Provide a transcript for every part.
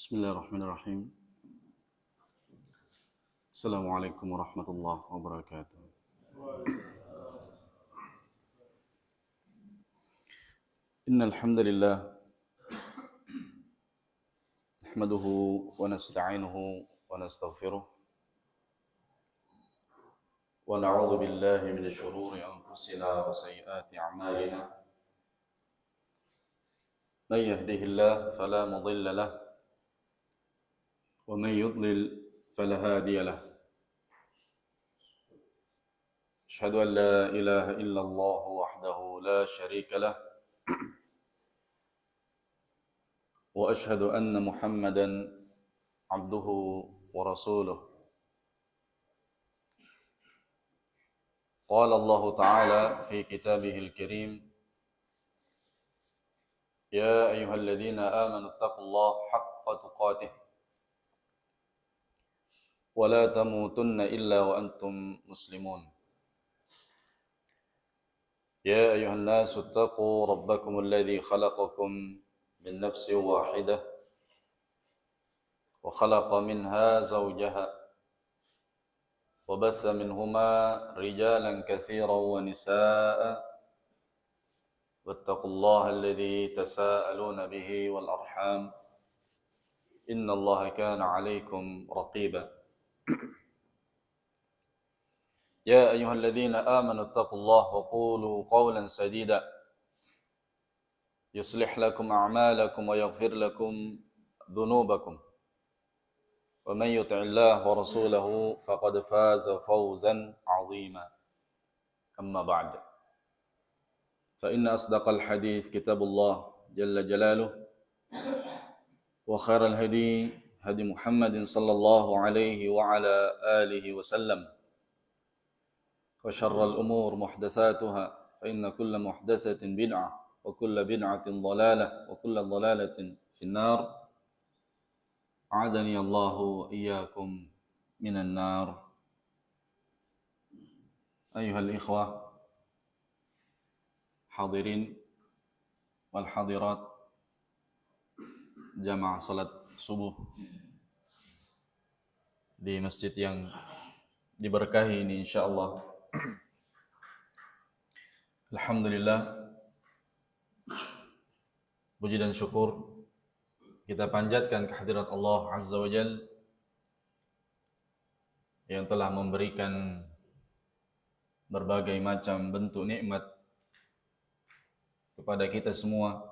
Bismillahirrahmanirrahim. Assalamualaikum warahmatullahi wabarakatuh. Innal hamdalillah nahmaduhu wa nasta'inuhu wa nastaghfiruh wa na'udzu billahi min shururi anfusina wa sayyiati a'malina. Man yahdihillahu fala mudilla lahu wa man yudlil fala hadiya lahu. Asyhadu an la ilaha illallah wahdahu la syarika lahu wa asyhadu anna Muhammadan abduhu wa rasuluh. Qala Allah Ta'ala fi kitabihil karim, ya ayyuhalladzina amanu taqullaha haqqa tuqatih wa la tamutunna illa wa antum muslimun. يا أيها الناس اتقوا ربكم الذي خلقكم من نفس واحدة وخلق منها زوجها وبث منهما رجالا كثيرا ونساء واتقوا الله الذي تساءلون به والأرحام إن الله كان عليكم رقيبا. يا أيها الذين آمنوا اتقوا الله وقولوا قولا سديدا يصلح لكم أعمالكم ويغفر لكم ذنوبكم ومن يطع الله ورسوله فقد فاز فوزا عظيما. أما بعد فإن أصدق الحديث كتاب الله جل جلاله وخير الهدي هدي محمد صلى الله عليه وعلى آله وسلم وشر الأمور محدثاتها فإن كل محدثة بدعة وكل بدعة ضلالة وكل ضلالة في النار. أعاذني الله وإياكم من النار. أيها الإخوة حاضرين والحاضرات jamaah salat subuh di masjid yang diberkahi ini insyaallah. Alhamdulillah, puji dan syukur kita panjatkan kehadirat Allah Azza wa Jalla yang telah memberikan berbagai macam bentuk nikmat kepada kita semua,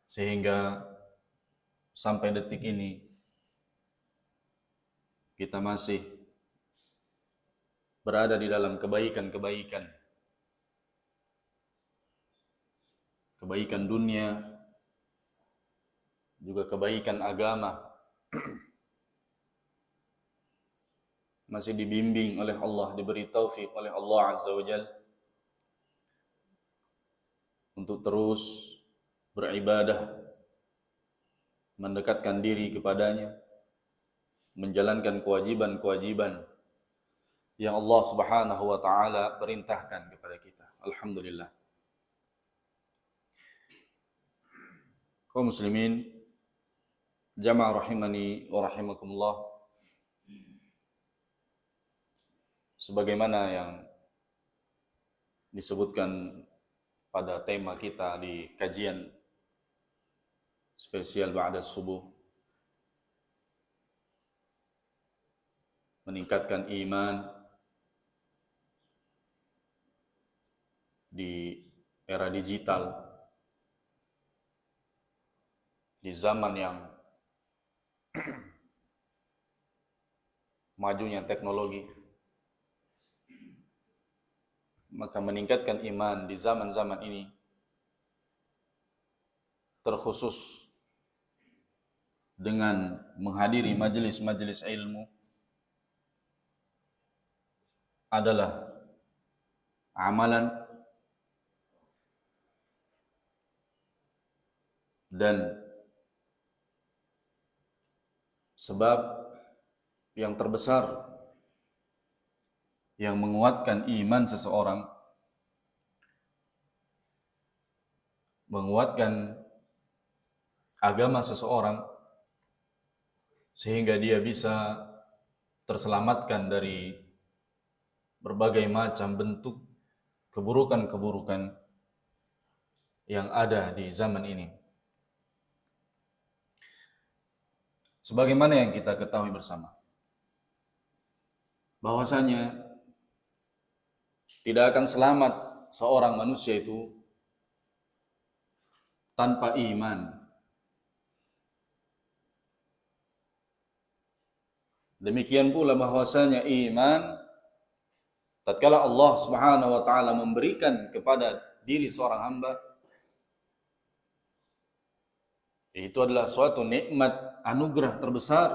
sehingga sampai detik ini kita masih berada di dalam kebaikan-kebaikan, kebaikan dunia, juga kebaikan agama, masih dibimbing oleh Allah, diberi taufik oleh Allah Azza wa Jalla untuk terus beribadah, mendekatkan diri kepadanya, menjalankan kewajiban-kewajiban yang Allah Subhanahu wa taala perintahkan kepada kita. Alhamdulillah. Kaum muslimin, jamaah rahimani wa rahimakumullah. Sebagaimana yang disebutkan pada tema kita di kajian spesial ba'da subuh, meningkatkan iman di era digital, di zaman yang majunya teknologi. Maka meningkatkan iman di zaman-zaman ini terkhusus dengan menghadiri majelis-majelis ilmu adalah amalan dan sebab yang terbesar yang menguatkan iman seseorang, menguatkan agama seseorang sehingga dia bisa terselamatkan dari berbagai macam bentuk keburukan-keburukan yang ada di zaman ini. Sebagaimana yang kita ketahui bersama, bahwasanya tidak akan selamat seorang manusia itu tanpa iman. Demikian pula bahwasanya iman, tatkala Allah Subhanahu wa taala memberikan kepada diri seorang hamba, itu adalah suatu nikmat anugerah terbesar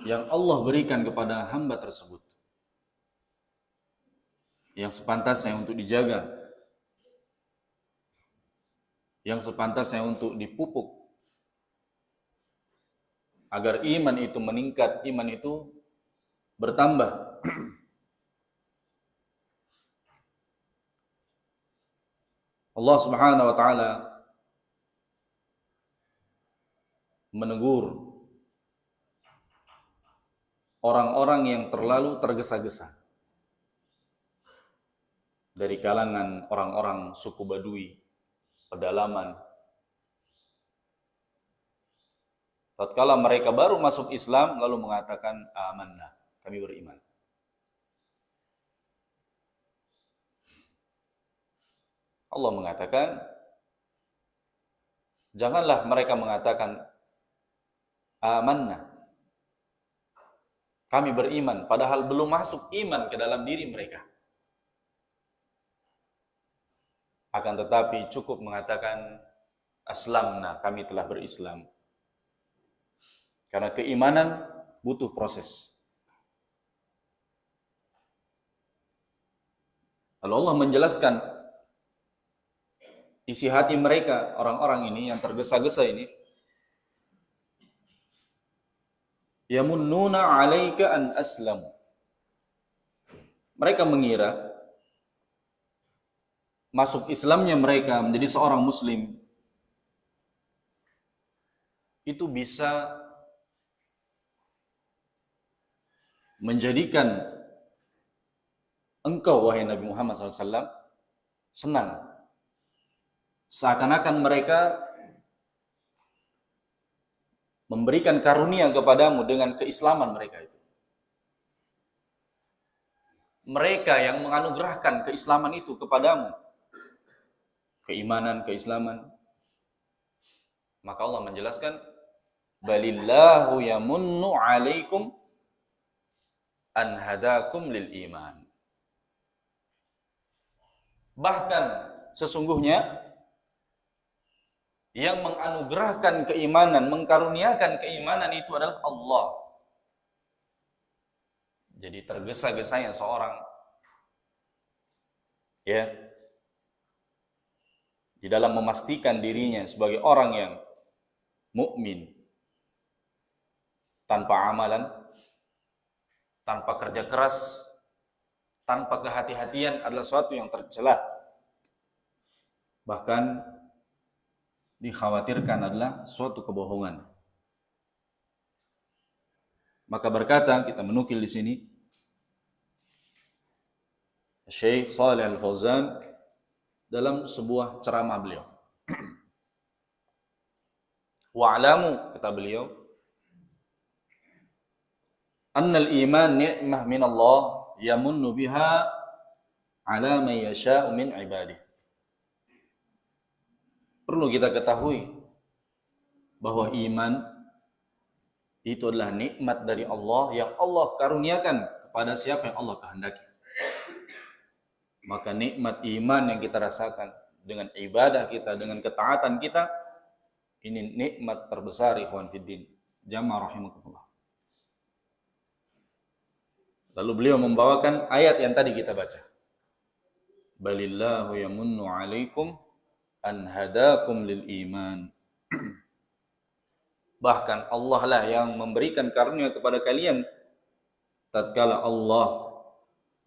yang Allah berikan kepada hamba tersebut, yang sepantasnya untuk dijaga, yang sepantasnya untuk dipupuk agar iman itu meningkat, iman itu bertambah. Allah Subhanahu wa taala menegur orang-orang yang terlalu tergesa-gesa dari kalangan orang-orang suku Badui, pedalaman. Tatkala mereka baru masuk Islam lalu mengatakan amanna, kami beriman. Allah mengatakan, janganlah mereka mengatakan amanna, kami beriman, padahal belum masuk iman ke dalam diri mereka. Akan tetapi cukup mengatakan aslamna, kami telah berislam. Karena keimanan butuh proses. Lalu Allah menjelaskan isi hati mereka, orang-orang ini yang tergesa-gesa ini. Yamunnuna 'alaika an aslamu. Mereka mengira masuk Islamnya mereka menjadi seorang muslim itu bisa menjadikan engkau, wahai Nabi Muhammad SAW, senang. Seakan-akan mereka memberikan karunia kepadamu dengan keislaman mereka itu. Mereka yang menganugerahkan keislaman itu kepadamu, keimanan, keislaman. Maka Allah menjelaskan, balillahu yamunnu 'alaikum an hadakum lil iman. Bahkan sesungguhnya yang menganugerahkan keimanan, mengkaruniakan keimanan itu adalah Allah. Jadi tergesa-gesanya seorang di dalam memastikan dirinya sebagai orang yang mukmin tanpa amalan, tanpa kerja keras, tanpa kehati-hatian adalah suatu yang tercela. Bahkan dikhawatirkan adalah suatu kebohongan. Maka berkata, kita menukil di sini, Syekh Shalih Al-Fauzan dalam sebuah ceramah beliau. Wa'lamu, kata beliau, annal iman ni'mah min Allah yamunnu biha ala man yasha'u min ibadihi. Perlu kita ketahui bahwa iman itu adalah nikmat dari Allah yang Allah karuniakan kepada siapa yang Allah kehendaki. Maka nikmat iman yang kita rasakan dengan ibadah kita, dengan ketaatan kita, ini nikmat terbesar, ikhwan fiddin. Jamaah rahimakumullah. Lalu beliau membawakan ayat yang tadi kita baca. Balillahu yamunnu 'alaikum an hadakum lil iman. Bahkan Allah lah yang memberikan karunia kepada kalian tatkala Allah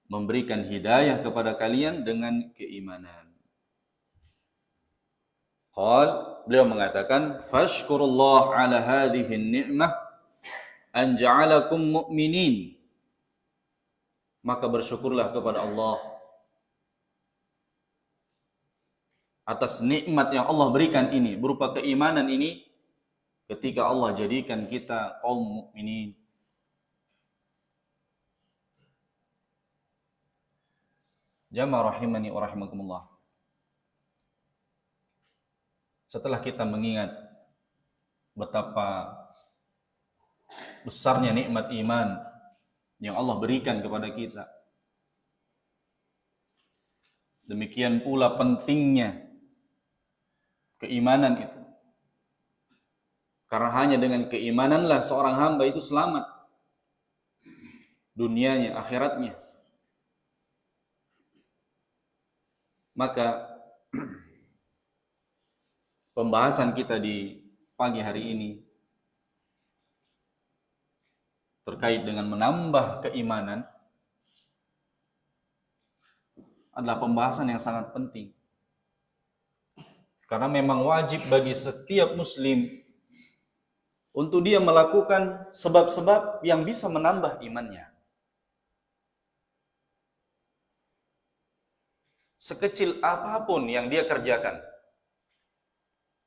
memberikan hidayah kepada kalian dengan keimanan. Beliau mengatakan, fashkurullah ala hadhihi ni'mah an ja'alakum mu'minin. Maka bersyukurlah kepada Allah atas nikmat yang Allah berikan ini, berupa keimanan ini, ketika Allah jadikan kita kaum mukminin. Jamaah rahimani wa rahimakumullah. Setelah kita mengingat betapa besarnya nikmat iman yang Allah berikan kepada kita, demikian pula pentingnya keimanan itu. Karena hanya dengan keimananlah seorang hamba itu selamat dunianya, akhiratnya. Maka pembahasan kita di pagi hari ini terkait dengan menambah keimanan adalah pembahasan yang sangat penting. Karena memang wajib bagi setiap muslim untuk dia melakukan sebab-sebab yang bisa menambah imannya. Sekecil apapun yang dia kerjakan,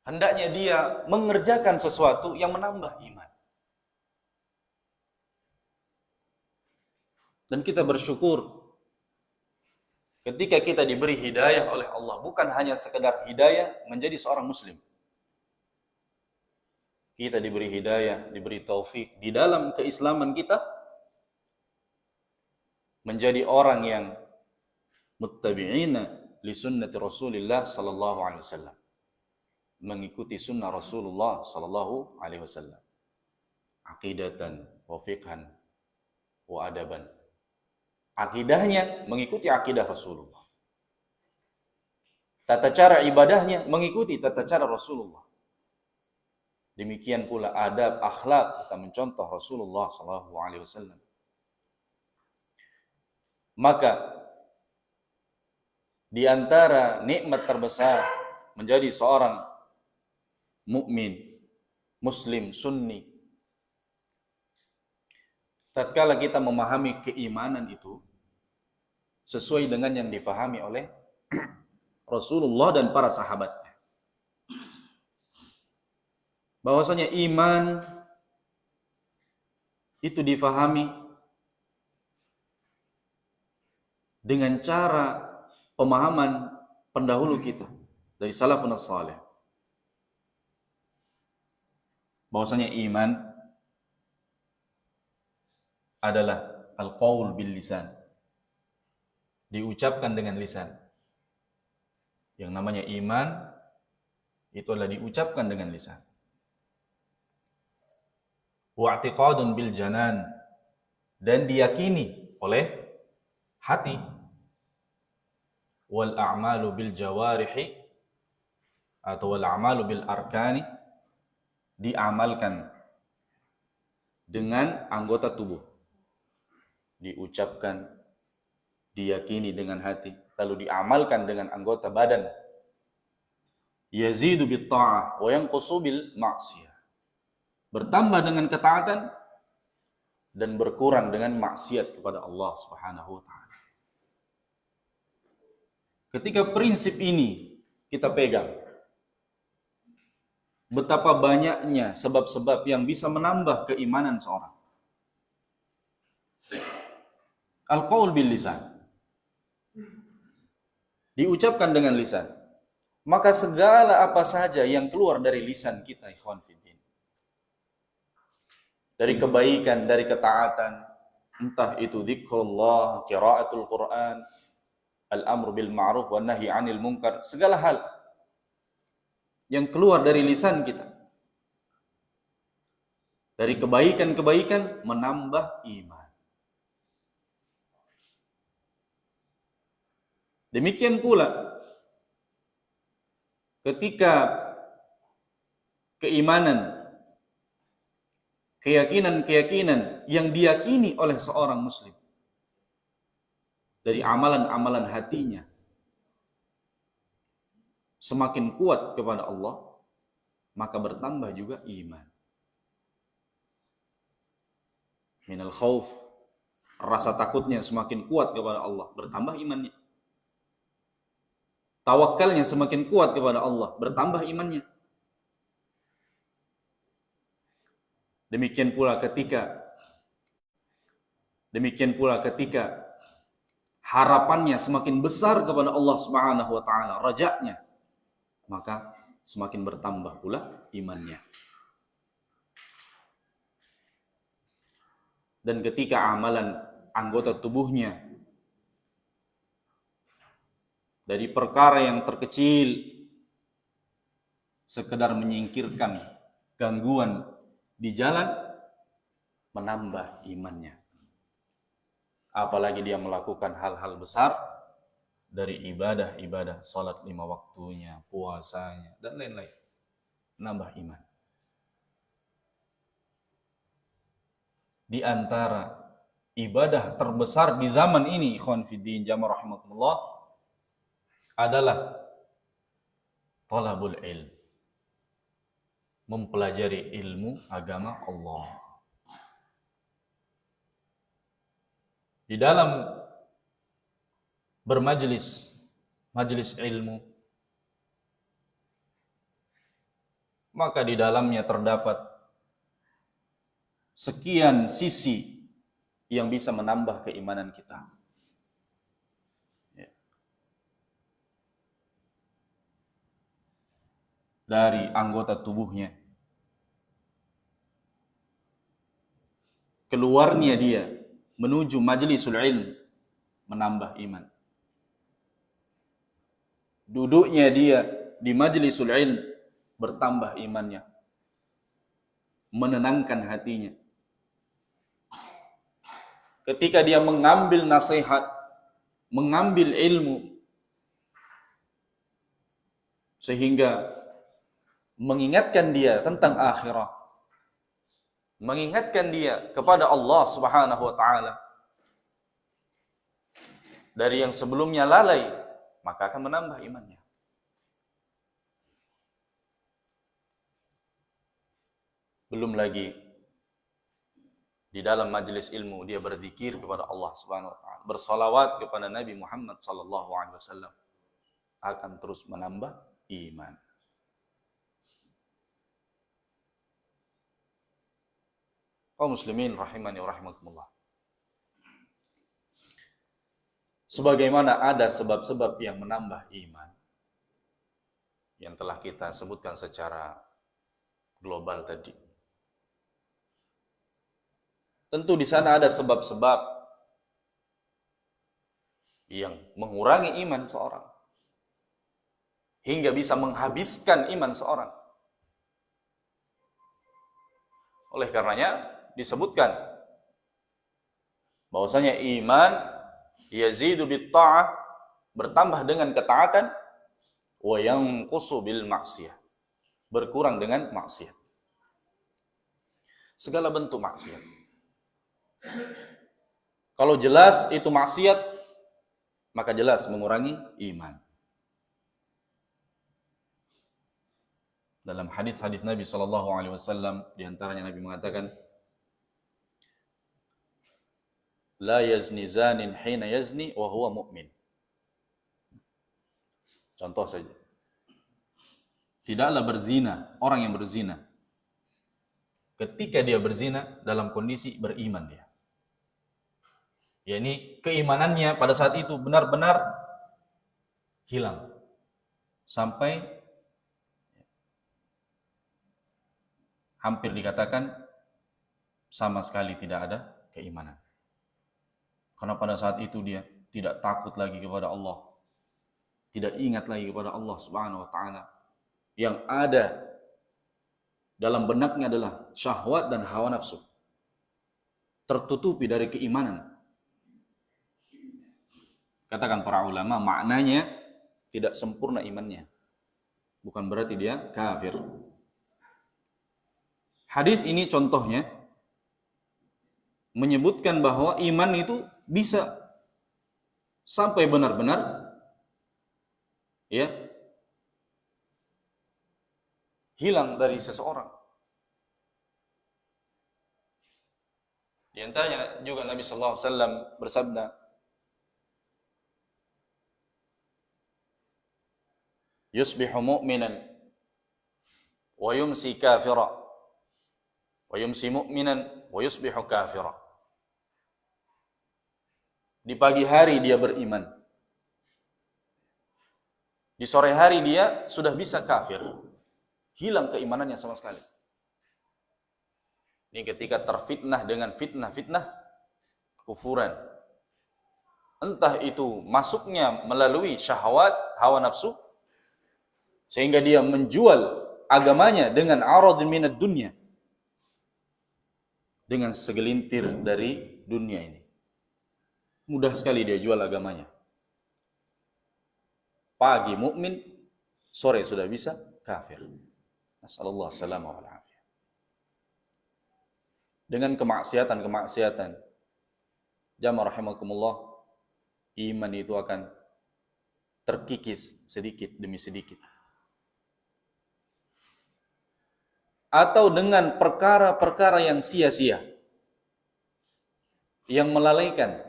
hendaknya dia mengerjakan sesuatu yang menambah iman. Dan kita bersyukur ketika kita diberi hidayah oleh Allah, bukan hanya sekedar hidayah menjadi seorang muslim. Kita diberi hidayah, diberi taufik di dalam keislaman kita menjadi orang yang muttabi'ina li sunnati Rasulillah sallallahu alaihi wasallam. Mengikuti sunnah Rasulullah sallallahu alaihi wasallam. Aqidatan wa fiqhan wa adaban. Akidahnya mengikuti akidah Rasulullah. Tata cara ibadahnya mengikuti tata cara Rasulullah. Demikian pula adab, akhlak kita mencontoh Rasulullah sallallahu alaihi wasallam. Maka di antara nikmat terbesar menjadi seorang mukmin, muslim, sunni, tatkala kita memahami keimanan itu sesuai dengan yang difahami oleh Rasulullah dan para sahabatnya. Bahwasanya iman itu difahami dengan cara pemahaman pendahulu kita dari salafun salih. Bahwasanya iman adalah al-qaul bil lisan, diucapkan dengan lisan. Yang namanya iman itu adalah diucapkan dengan lisan. Wa i'tiqadun bil janan, dan diyakini oleh hati. Wal a'malu bil jawarihi, atau wal a'malu bil arkani, diamalkan dengan anggota tubuh. Diucapkan, diyakini dengan hati, lalu diamalkan dengan anggota badan. Yazidu bit ta'ah wa yanqusu bil ma'siyah. Bertambah dengan ketaatan dan berkurang dengan maksiat kepada Allah Subhanahu wa taala. Ketika prinsip ini kita pegang, betapa banyaknya sebab-sebab yang bisa menambah keimanan seorang. Al-qaul bil lisan, diucapkan dengan lisan. Maka segala apa saja yang keluar dari lisan kita, ikhwan fiddin, dari kebaikan, dari ketaatan, entah itu zikrullah, qiraatul Quran, al-amru bil ma'ruf wa nahi 'anil munkar, segala hal yang keluar dari lisan kita, dari kebaikan-kebaikan, menambah iman. Demikian pula ketika keimanan, keyakinan-keyakinan yang diyakini oleh seorang muslim dari amalan-amalan hatinya semakin kuat kepada Allah, maka bertambah juga iman. Minal khauf, rasa takutnya semakin kuat kepada Allah, bertambah imannya. Tawakalnya semakin kuat kepada Allah, bertambah imannya. Demikian pula ketika harapannya semakin besar kepada Allah Subhanahu wa taala, rajanya, maka semakin bertambah pula imannya. Dan ketika amalan anggota tubuhnya dari perkara yang terkecil, sekedar menyingkirkan gangguan di jalan, menambah imannya. Apalagi dia melakukan hal-hal besar dari ibadah-ibadah, salat 5 waktunya, puasanya, dan lain-lain. Nambah iman. Di antara ibadah terbesar di zaman ini, ikhwan fiddin jamaah rahimakumullah, adalah talabul ilm. Mempelajari ilmu agama Allah. Di dalam bermajlis, majlis ilmu, maka di dalamnya terdapat sekian sisi yang bisa menambah keimanan kita. Dari anggota tubuhnya, keluarnya dia menuju majlisul ilm, menambah iman. Duduknya dia di majlisul ilm, bertambah imannya, menenangkan hatinya. Ketika dia mengambil nasihat, mengambil ilmu, sehingga mengingatkan dia tentang akhirat, mengingatkan dia kepada Allah Subhanahu wa taala dari yang sebelumnya lalai, maka akan menambah imannya. Belum lagi di dalam majelis ilmu dia berzikir kepada Allah Subhanahu wa taala, bersolawat kepada Nabi Muhammad sallallahu alaihi wasallam, akan terus menambah iman. Kaum muslimin rahimani wa rahimakumullah. Sebagaimana ada sebab-sebab yang menambah iman yang telah kita sebutkan secara global tadi. Tentu di sana ada sebab-sebab yang mengurangi iman seorang hingga bisa menghabiskan iman seorang. Oleh karenanya disebutkan bahwasanya iman yazidu bit-ta'ah, bertambah dengan ketaatan, wa yanqusu bil ma'siyah, berkurang dengan maksiat. Segala bentuk maksiat. Kalau jelas itu maksiat, maka jelas mengurangi iman. Dalam hadis-hadis Nabi sallallahu alaihi wasallam, di antaranya Nabi mengatakan, la yazni zanin hina yazni wa huwa mu'min. Contoh saja. Tidaklah berzina orang yang berzina ketika dia berzina dalam kondisi beriman dia. yakni keimanannya pada saat itu benar-benar hilang sampai hampir dikatakan sama sekali tidak ada keimanan. Karena pada saat itu dia tidak takut lagi kepada Allah, tidak ingat lagi kepada Allah Subhanahu wa taala. Yang ada dalam benaknya adalah syahwat dan hawa nafsu, tertutupi dari keimanan. Katakan para ulama, maknanya tidak sempurna imannya, bukan berarti dia kafir. Hadis ini contohnya menyebutkan bahwa iman itu bisa sampai benar-benar ya hilang dari seseorang. Di antaranya juga Nabi sallallahu alaihi wasallam bersabda, "Yusbihu mu'minan wa yumsi kafira, wa yumsi mu'minan wa yusbihu kafira." Di pagi hari dia beriman, di sore hari dia sudah bisa kafir, hilang keimanannya sama sekali. Ini ketika terfitnah dengan fitnah-fitnah kufuran. Entah itu masuknya melalui syahwat, hawa nafsu, sehingga dia menjual agamanya dengan arad minad dunya, dengan segelintir dari dunia ini. Mudah sekali dia jual agamanya. Pagi mukmin, sore sudah bisa kafir. Nasallallahu alaihi wasallam. Dengan kemaksiatan, jamaah rahimakumullah, iman itu akan terkikis sedikit demi sedikit. Atau dengan perkara-perkara yang sia-sia, yang melalaikan,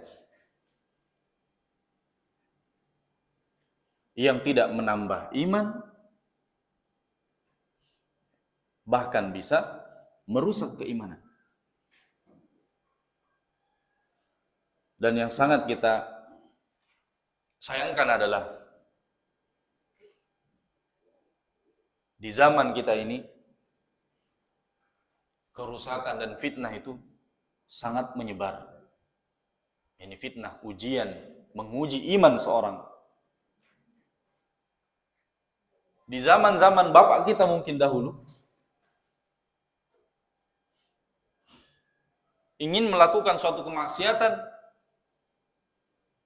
yang tidak menambah iman, bahkan bisa merusak keimanan. Dan yang sangat kita sayangkan adalah di zaman kita ini kerusakan dan fitnah itu sangat menyebar. Ini fitnah, ujian, menguji iman seorang. Di zaman-zaman bapak kita mungkin dahulu, ingin melakukan suatu kemaksiatan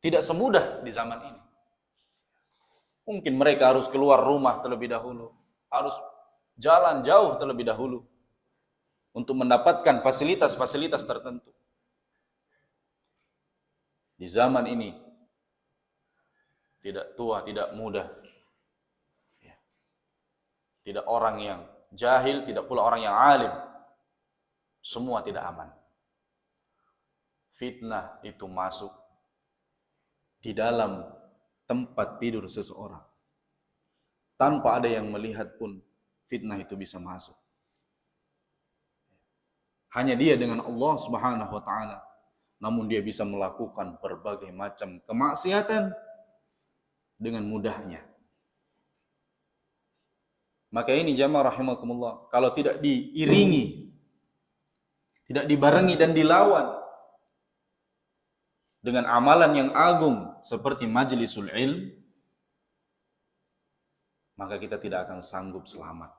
tidak semudah di zaman ini. Mungkin mereka harus keluar rumah terlebih dahulu, harus jalan jauh terlebih dahulu untuk mendapatkan fasilitas-fasilitas tertentu. Di zaman ini tidak tua, tidak muda, tidak orang yang jahil, tidak pula orang yang alim, semua tidak aman. Fitnah itu masuk di dalam tempat tidur seseorang. Tanpa ada yang melihat pun, fitnah itu bisa masuk. Hanya dia dengan Allah Subhanahu wa taala. Namun dia bisa melakukan berbagai macam kemaksiatan dengan mudahnya. Maka ini jamaah rahimakumullah, kalau tidak diiringi, tidak dibarengi dan dilawan dengan amalan yang agung seperti majlisul ilm, maka kita tidak akan sanggup selamat.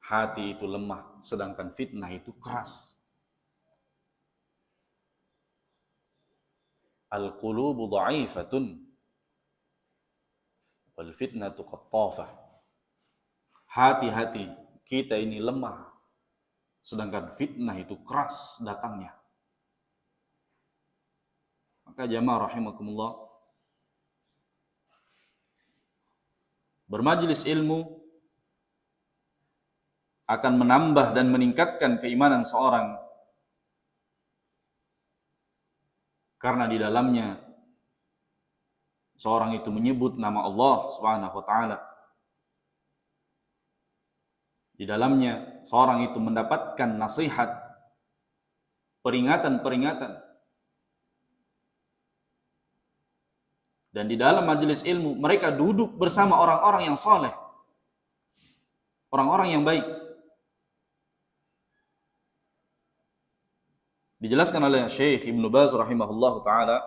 Hati itu lemah, sedangkan fitnah itu keras. Al-qulubu dha'ifatun wal fitnatu qattafah. Hati-hati kita ini lemah, sedangkan fitnah itu keras datangnya. Maka jamaah rahimakumullah, bermajlis ilmu akan menambah dan meningkatkan keimanan seorang, karena di dalamnya seorang itu menyebut nama Allah Subhanahu wa taala. Di dalamnya seorang itu mendapatkan nasihat, peringatan-peringatan. Dan di dalam majelis ilmu mereka duduk bersama orang-orang yang saleh, orang-orang yang baik. Dijelaskan oleh Syekh Ibnu Baz rahimahullahu taala,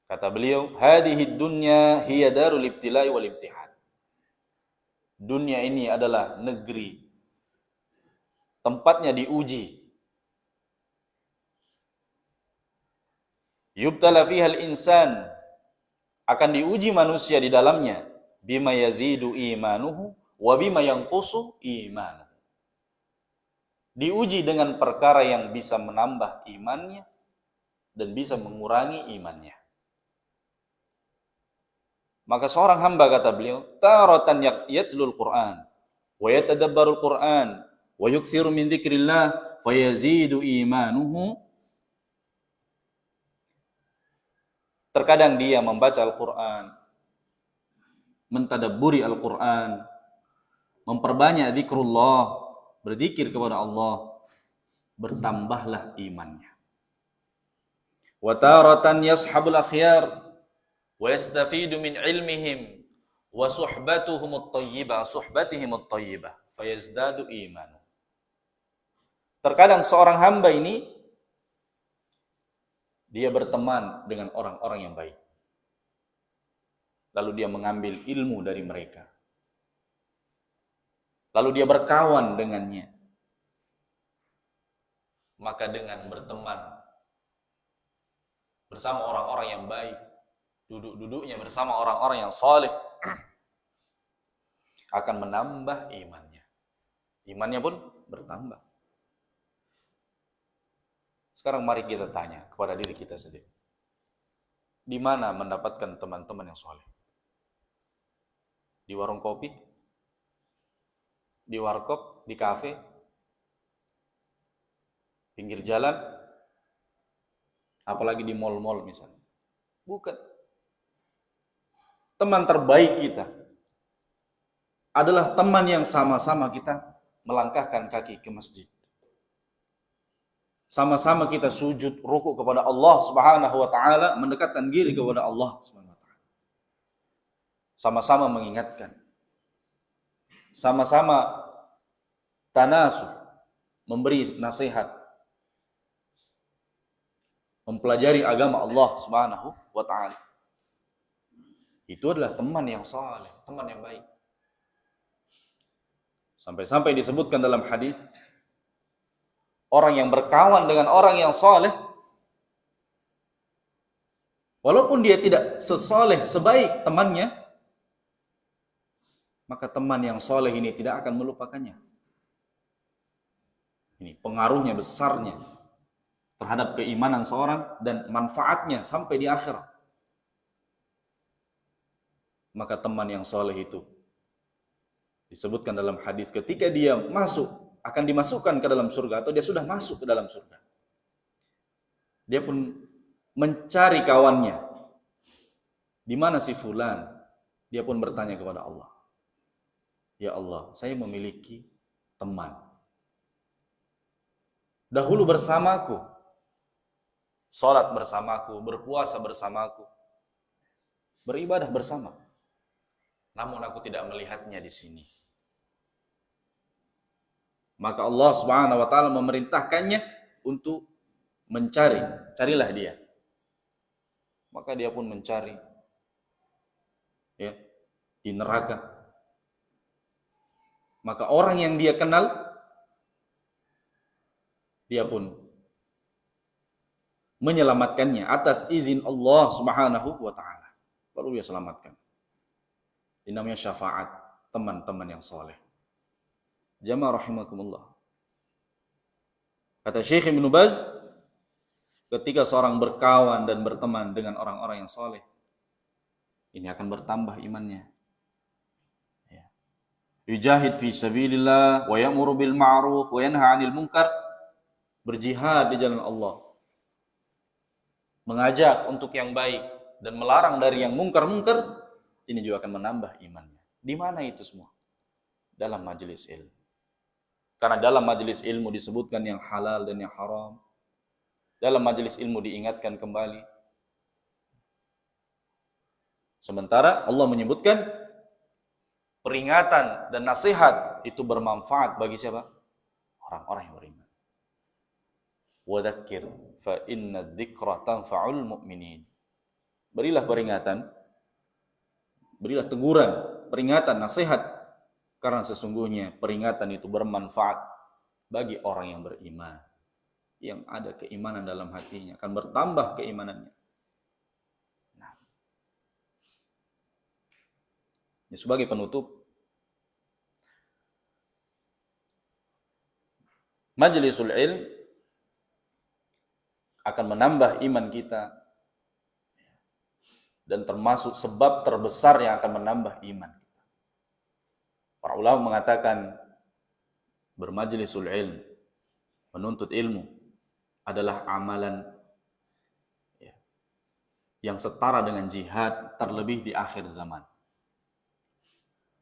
kata beliau, hadhihi dunya hiya darul ibtilai wal imtihan. Dunia ini adalah negeri tempatnya diuji. Yubtala fiha al-insan, akan diuji manusia di dalamnya, bima yazidu imanuhu wa bima yanqusu imanuhu. Diuji dengan perkara yang bisa menambah imannya dan bisa mengurangi imannya. Maka seorang hamba, kata beliau, taratan yatlul Qur'an wa yatadabbarul Qur'an wa yukthiru min dzikrillah fayazidu imanuhu. Terkadang dia membaca Al-Qur'an, mentadabburi Al-Qur'an, memperbanyak zikrullah, berzikir kepada Allah, bertambahlah imannya. Wa taratan yashabul akhyar wa yastafidu min ilmihim wa suhbatihim at-thayyibah fayazdadu imanu. Terkadang seorang hamba ini dia berteman dengan orang-orang yang baik, lalu dia mengambil ilmu dari mereka, lalu dia berkawan dengannya. Maka dengan berteman bersama orang-orang yang baik, duduk-duduknya bersama orang-orang yang saleh, akan menambah imannya. Imannya pun bertambah. Sekarang mari kita tanya kepada diri kita sendiri. Di mana mendapatkan teman-teman yang saleh? Di warung kopi? Di warkop? Di kafe? Pinggir jalan? Apalagi di mal-mal misalnya? Bukan. Teman terbaik kita adalah teman yang sama-sama kita melangkahkan kaki ke masjid. Sama-sama kita sujud rukuk kepada Allah Subhanahu wa taala, mendekatkan diri kepada Allah Subhanahu wa taala. Sama-sama mengingatkan. Sama-sama tanasuh, memberi nasihat, mempelajari agama Allah Subhanahu wa taala. Itu adalah teman yang saleh, teman yang baik. Sampai-sampai disebutkan dalam hadis, orang yang berkawan dengan orang yang saleh, walaupun dia tidak sesaleh sebaik temannya, maka teman yang saleh ini tidak akan melupakannya. Ini pengaruhnya besarnya terhadap keimanan seorang dan manfaatnya sampai di akhirat. Maka teman yang saleh itu disebutkan dalam hadis, ketika dia masuk, akan dimasukkan ke dalam surga, atau dia sudah masuk ke dalam surga, dia pun mencari kawannya. Di mana si fulan? Dia pun bertanya kepada Allah, ya Allah, saya memiliki teman. Dahulu bersamaku, salat bersamaku, berpuasa bersamaku, beribadah bersama. Namun aku tidak melihatnya di sini. Maka Allah Subhanahu wa taala memerintahkannya untuk mencari, carilah dia. Maka dia pun mencari, ya, di neraka. Maka orang yang dia kenal, dia pun menyelamatkannya atas izin Allah Subhanahu wa taala. Lalu dia selamatkan. Ini namanya syafaat teman-teman yang saleh. Jamaah rahimakumullah. Kata Syekh Ibnu Baz, ketika seorang berkawan dan berteman dengan orang-orang yang saleh, ini akan bertambah imannya. Ya. Yujahid fi sabilillah wa ya'muru bil ma'ruf wa yanha 'anil munkar. Berjihad di jalan Allah. Mengajak untuk yang baik dan melarang dari yang mungkar-mungkar, ini juga akan menambah imannya. Di mana itu semua? Dalam majelis ilmu. Karena dalam majelis ilmu disebutkan yang halal dan yang haram. Dalam majelis ilmu diingatkan kembali. Sementara Allah menyebutkan peringatan dan nasihat itu bermanfaat bagi siapa? Orang-orang yang beriman. Wadzakir fa inna dzikra tanfa'ul mu'minin. Berilah peringatan, berilah teguran, peringatan, nasihat, karena sesungguhnya peringatan itu bermanfaat bagi orang yang beriman, yang ada keimanan dalam hatinya, akan bertambah keimanannya. Nah, ya, sebagai penutup, majlisul ilm akan menambah iman kita dan termasuk sebab terbesar yang akan menambah iman. Para ulama mengatakan bermajlisul ilm, menuntut ilmu adalah amalan yang setara dengan jihad, terlebih di akhir zaman,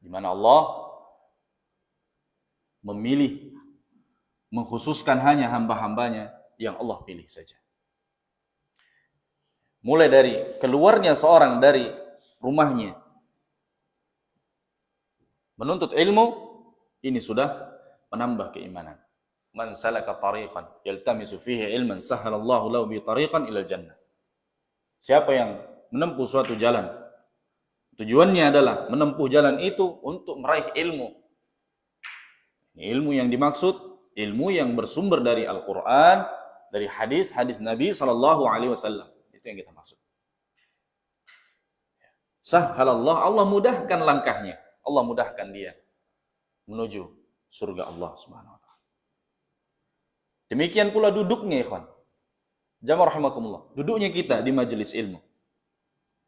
di mana Allah memilih, mengkhususkan hanya hamba-hambanya yang Allah pilih saja. Mulai dari keluarnya seorang dari rumahnya menuntut ilmu, ini sudah menambah keimanan. Man salaka tariqan yaltamisu fihi ilman sahhalallahu lahu bi tariqan ila jannah. Siapa yang menempuh suatu jalan, tujuannya adalah menempuh jalan itu untuk meraih ilmu. Ilmu yang dimaksud, ilmu yang bersumber dari Al-Quran, dari hadis-hadis Nabi SAW. Itu yang kita maksud. Sahhalallah, Allah mudahkan langkahnya. Allah mudahkan dia menuju surga Allah Subhanahu wa taala. Demikian pula duduknya, ikhwan. Jamaah rahimakumullah. Duduknya kita di majelis ilmu.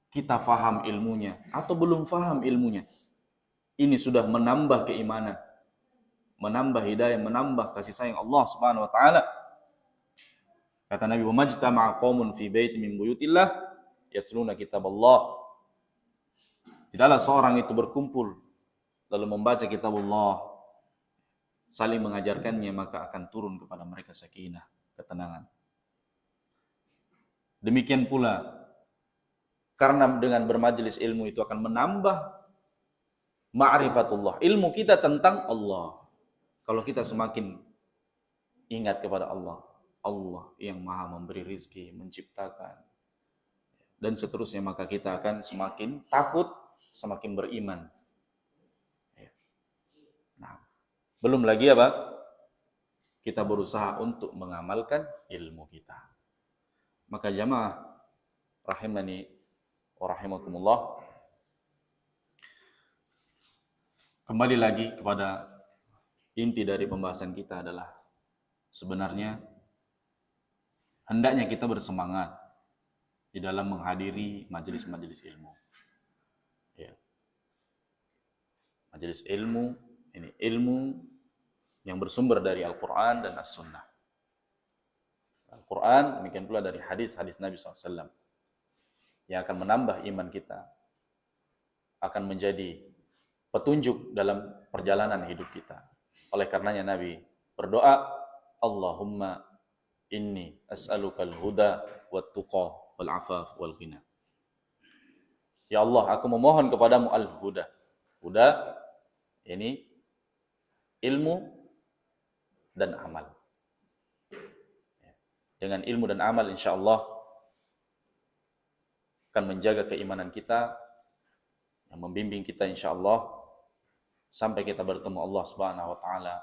Kita faham ilmunya atau belum faham ilmunya. Ini sudah menambah keimanan, menambah hidayah, menambah kasih sayang Allah Subhanahu wa taala. Kata Nabi, "Wa majtama'a qaumun fi baitin min buyutillah yatluna kitaballah." Tidaklah seorang itu berkumpul lalu membaca kitab Allah, saling mengajarkannya, maka akan turun kepada mereka sakinah, ketenangan. Demikian pula karena dengan bermajelis ilmu itu akan menambah ma'rifatullah, ilmu kita tentang Allah. Kalau kita semakin ingat kepada Allah, Allah yang maha memberi rizki, menciptakan, dan seterusnya, maka kita akan semakin takut, semakin beriman. Nah, belum lagi apa? Kita berusaha untuk mengamalkan ilmu kita. Maka jamaah rahimani wa rahimakumullah, kembali lagi kepada inti dari pembahasan kita adalah sebenarnya hendaknya kita bersemangat di dalam menghadiri majelis-majelis ilmu. Ya. Majelis ilmu, ini ilmu yang bersumber dari Al-Quran dan As-Sunnah. Al-Quran, demikian pula dari hadis-hadis Nabi SAW, yang akan menambah iman kita, akan menjadi petunjuk dalam perjalanan hidup kita. Oleh karenanya Nabi berdoa, Allahumma inni as'alukal huda wat tuqa wal afaf wal ghina. Ya Allah, aku memohon kepadamu al-huda. Huda ini ilmu dan amal. Dengan ilmu dan amal insyaallah akan menjaga keimanan kita, yang membimbing kita insyaallah sampai kita bertemu Allah Subhanahu wa taala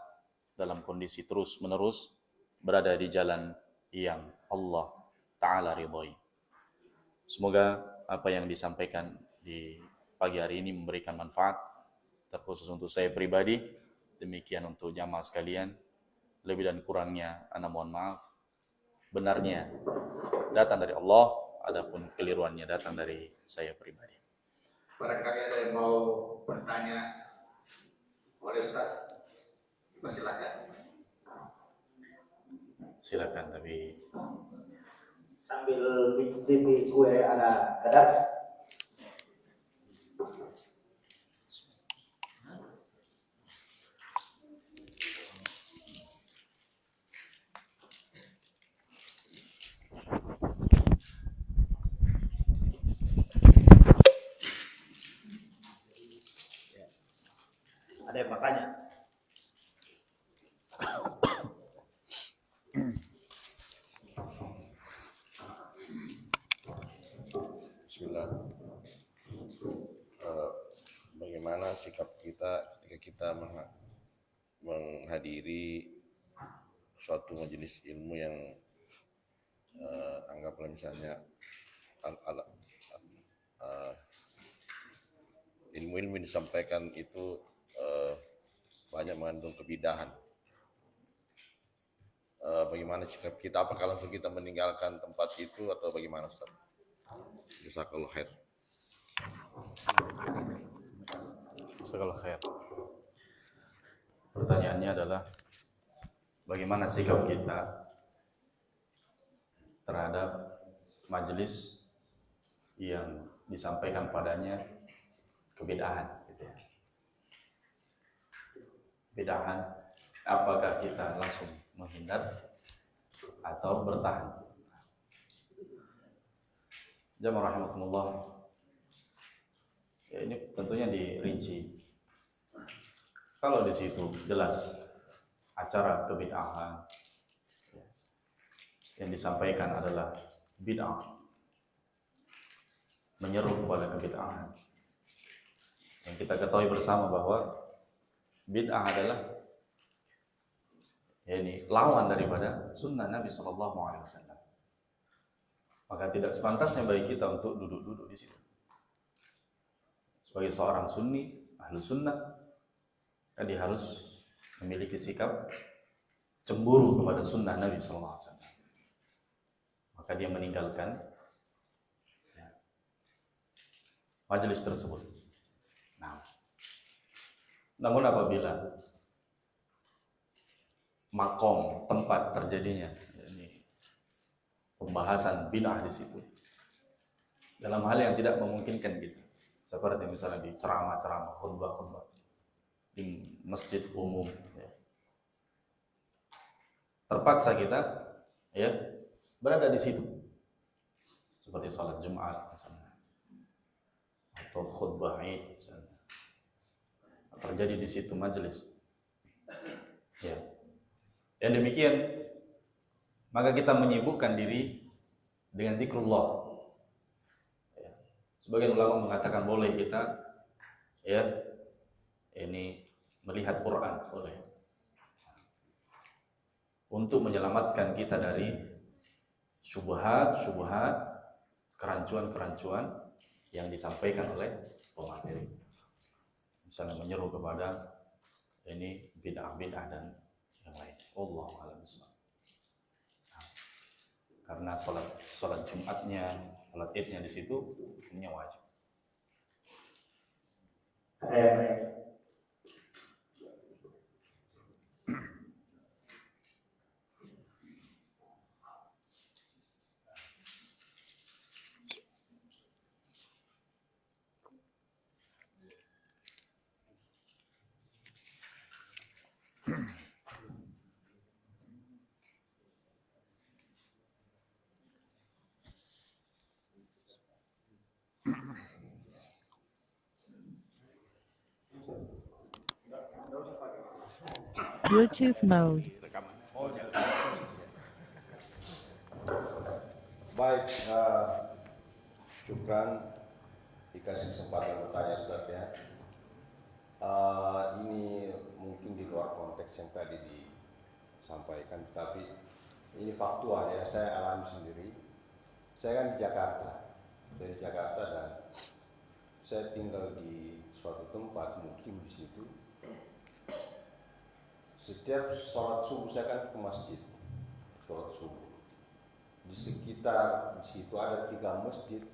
dalam kondisi terus-menerus berada di jalan yang Allah taala ridhoi. Semoga apa yang disampaikan di pagi hari ini memberikan manfaat, terkhusus untuk saya pribadi. Demikian untuk jamaah sekalian. Lebih dan kurangnya ana mohon maaf. Benarnya datang dari Allah, adapun keliruannya datang dari saya pribadi. Barangkali ada yang mau bertanya oleh Ustaz, silakan. Silakan, tapi sambil mencicipi kue ala kadar. Ada yang bertanya? Bismillah. Bagaimana sikap kita ketika kita menghadiri suatu majelis ilmu yang anggaplah misalnya ilmu-ilmu yang disampaikan itu banyak mengandung kebidahan. Bagaimana sikap kita? Apakah langsung kita meninggalkan tempat itu atau bagaimana, Ustaz? Jazakallahu khair. Segala khair. Pertanyaannya adalah bagaimana sikap kita terhadap majelis yang disampaikan padanya kebid'ahan gitu ya. Bid'ahan, apakah kita langsung menghindar atau bertahan? Jamaah rahimakumullah. Ya, ini tentunya dirinci. Kalau di situ jelas acara kebid'ahan ya, yang disampaikan adalah bid'ah, menyeru kepada kebid'ahan, yang kita ketahui bersama bahwa bid'ah adalah ya ini lawan daripada sunnah Nabi SAW. Maka tidak sepantasnya bagi kita untuk duduk-duduk di situ. Sebagai seorang sunni, ahlu sunnah, dia harus memiliki sikap cemburu kepada sunnah Nabi SAW. Maka dia meninggalkan ya, majelis tersebut. Nah, namun apabila makom tempat terjadinya ini pembahasan bid'ah di situ, dalam hal yang tidak memungkinkan gitu, seperti misalnya di ceramah-ceramah, khutbah-khutbah di masjid umum, ya. Terpaksa kita ya berada di situ, seperti salat Jumat misalnya, atau khutbah Id misalnya. Terjadi di situ majelis. Ya. Yang demikian, maka kita menyibukkan diri dengan zikrullah. Ya. Sebagian ulama mengatakan boleh kita ya ini melihat Quran, boleh. Untuk menyelamatkan kita dari syubhat, kerancuan-kerancuan yang disampaikan oleh pemateri. Misalnya menyeru kepada ini bid'ah-bid'ah dan yang lain. Wallahu a'lam bishawab. Karena salat Jumatnya, salat Idnya di situ hukumnya wajib. Ada yang lain? Bluetooth mode. Baik, syukran dikasih kesempatan bertanya Ustaz ya. Ini mungkin di luar konteks yang tadi disampaikan, tapi ini faktual ya, saya alami sendiri. Saya kan di Jakarta, dari Jakarta, dan saya tinggal di suatu tempat, mukim di situ. Setiap sholat subuh saya kan ke masjid, sholat subuh. Di sekitar di situ ada 3 masjid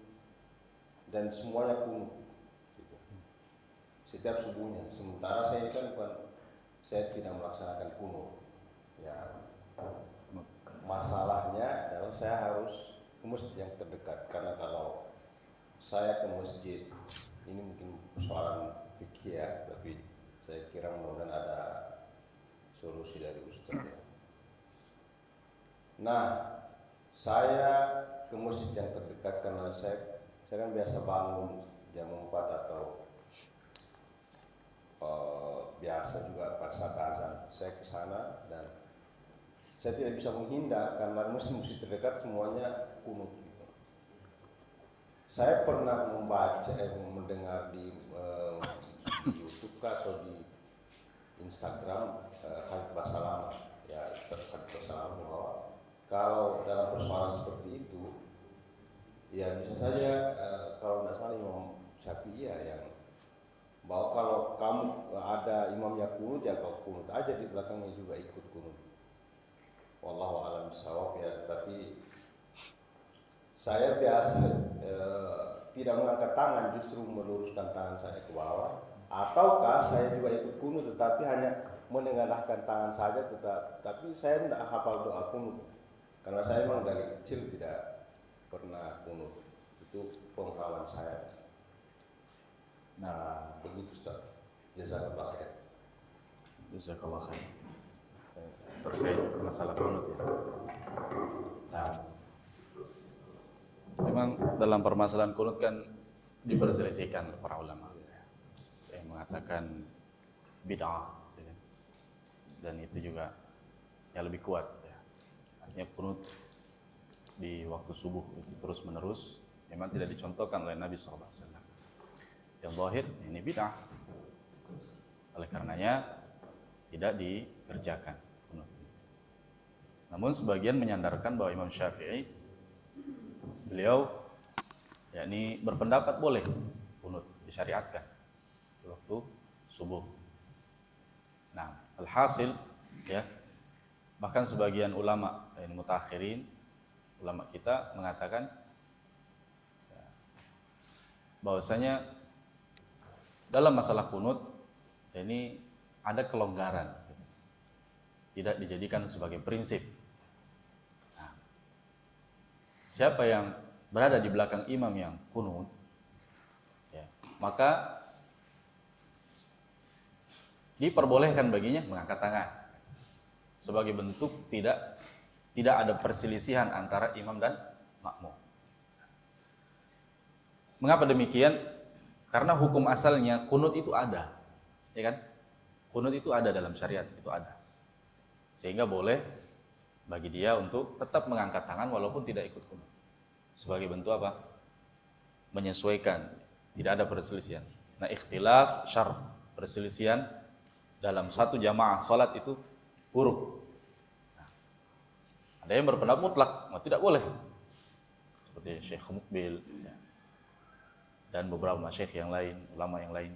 dan semuanya kunut. Gitu. Setiap subuhnya. Sementara saya kan saya tidak melaksanakan kunut. Ya, masalahnya adalah saya harus ke masjid yang terdekat, karena kalau saya ke masjid ini mungkin persoalan fikih ya, tapi saya kira mudah-mudahan ada solusi dari Ustaz ya. Nah, saya ke masjid yang terdekat karena saya kan biasa bangun jam 4 atau biasa juga pada saat azan saya ke sana, dan saya tidak bisa menghindar karena masjid terdekat semuanya kunut gitu. Saya pernah mendengar di YouTube atau di Instagram Khalid Basalam ya, Khalid Basalam bahwa kalau dalam persoalan seperti itu ya bisa saja kalau tidak salah Imam Syafi'i yang bahwa kalau kamu ada imamnya kunut ya kau kunut aja di belakangnya juga ikut kunut. Wallahu a'lam bishawab ya, tapi saya biasa tidak mengangkat tangan, justru meluruskan tangan saya ke bawah, ataukah saya juga ikut kunut tetapi hanya menengadahkan tangan saja, tapi saya tidak hafal doa kunut karena saya memang dari kecil tidak pernah kunut. Itu pengalaman saya. Nah, begitu Ustaz. Jazakallah khair. Jazakallah khair. Terkait masalah kunut ya. Nah, memang dalam permasalahan kunut kan diperselisihkan para ulama. Yang mengatakan bid'ah, ya kan? Dan itu juga yang lebih kuat. Ya. Artinya kunut di waktu subuh itu terus menerus memang tidak dicontohkan oleh Nabi SAW. Yang zahir ini bid'ah. Oleh karenanya tidak dikerjakan kunut. Namun sebagian menyandarkan bahwa Imam Syafi'i beliau yakni berpendapat boleh kunut disyariatkan di waktu subuh. Nah, alhasil ya, bahkan sebagian ulama ini mutakhirin, ulama kita mengatakan ya, bahwasanya dalam masalah kunut ini ada kelonggaran, tidak dijadikan sebagai prinsip. Nah, siapa yang berada di belakang imam yang kunut, ya, maka diperbolehkan baginya mengangkat tangan sebagai bentuk tidak ada perselisihan antara imam dan makmum. Mengapa demikian? Karena hukum asalnya kunut itu ada, ya kan? Kunut itu ada dalam syariat, itu ada. Sehingga boleh bagi dia untuk tetap mengangkat tangan walaupun tidak ikut kunut. Sebagai bentuk apa? Menyesuaikan, tidak ada perselisihan. Nah, ikhtilaf syar, perselisihan dalam satu jamaah salat itu buruk. Nah, ada yang berpendapat mutlak, tidak boleh. Seperti Syekh Mukbil ya, dan beberapa masyayikh yang lain, ulama yang lain.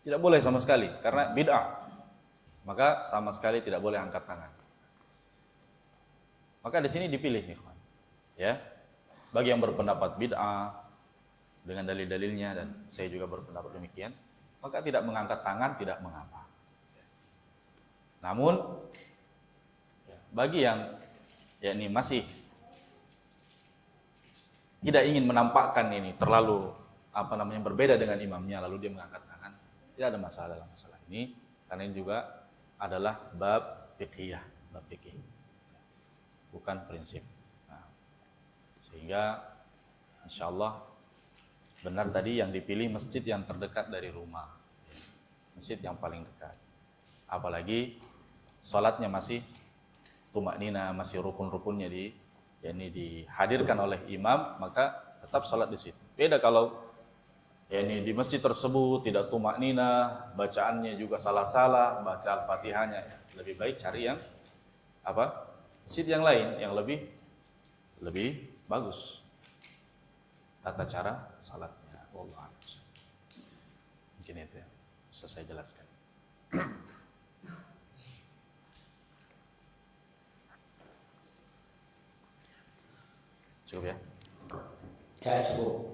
Tidak boleh sama sekali karena bid'ah. Maka sama sekali tidak boleh angkat tangan. Maka di sini dipilih nih, ya. Bagi yang berpendapat bid'ah dengan dalil-dalilnya dan saya juga berpendapat demikian, maka tidak mengangkat tangan tidak mengapa. Namun bagi yang yakni masih tidak ingin menampakkan ini terlalu berbeda dengan imamnya lalu dia mengangkat tangan, tidak ada masalah dalam masalah ini karena ini juga adalah bab fiqhiyah, bab fikih, bukan prinsip. Nah, sehingga insyaallah benar tadi yang dipilih masjid yang terdekat dari rumah, masjid yang paling dekat. Apalagi salatnya masih tumaknina, masih rukun-rukunnya dihadirkan oleh imam, maka tetap salat di situ. Beda kalau di masjid tersebut tidak tumaknina, bacaannya juga salah-salah, baca Al-Fatihahnya, lebih baik cari yang masjid yang lain yang lebih bagus tata cara salatnya. Wallahu a'lam. Mungkin itu ya bisa saya jelaskan. Cukup ya? Ya cukup.